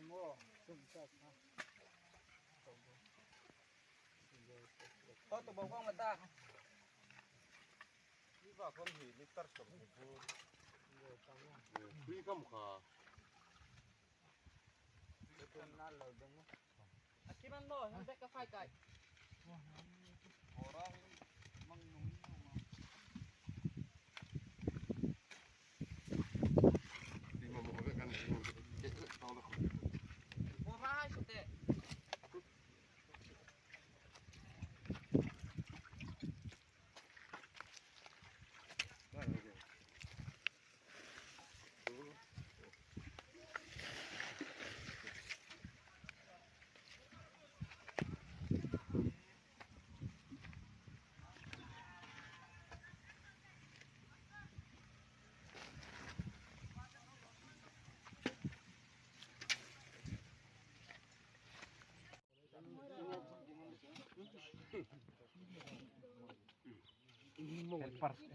mo sumsak ha to to bawang mata ni ba kom hi ni tar som bu Free kam kha. Ito na lo dong mo. Akiman mo, hindi ka fay kay. Orang mangnung mo. Di mo mo kan di mo. Tahu lah. Murah sute.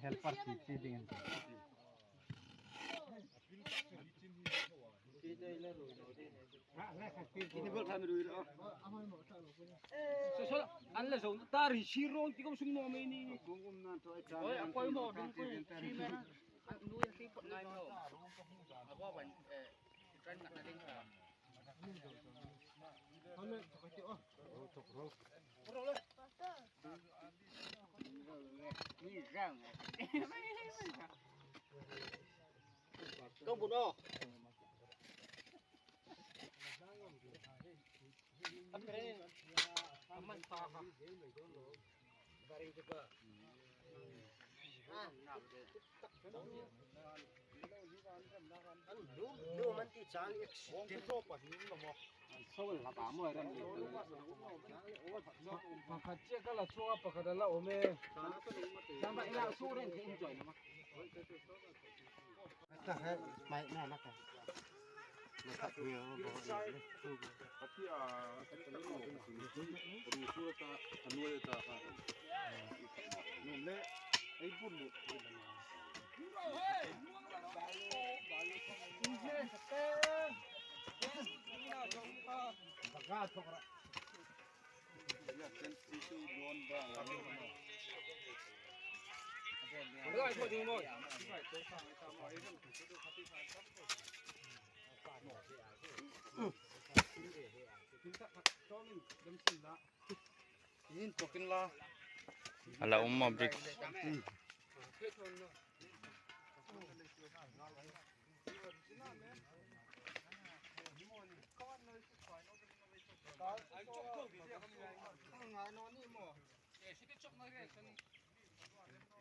helper sisi dengan ini bol kami dulu So alle so tari siro ti ko sung mo ini. gungum na to Oy akoy mo dun ko si mena. Ang duya si pot ngai mo. Ako ban tren nak ding ha. Halo pakati oh tok ro Ni rang. Kau bunuh. Aman tak? Dari juga. Lu manti cali dentro pas ni mo sawal la ba mo ran ni pakatje kala chua pakadala ome Sampai ila suren ke enjoy nama. ta hai mai na na ka na ka ni bo Tapi kan mau rusuh ta anu ta ka. nule ai bulu baga thokra Ya kan situ don ba. Rồi thôi đi thôi. in tokin la Ala umma brik. ngai no ni mo Eh, sini cok na rin.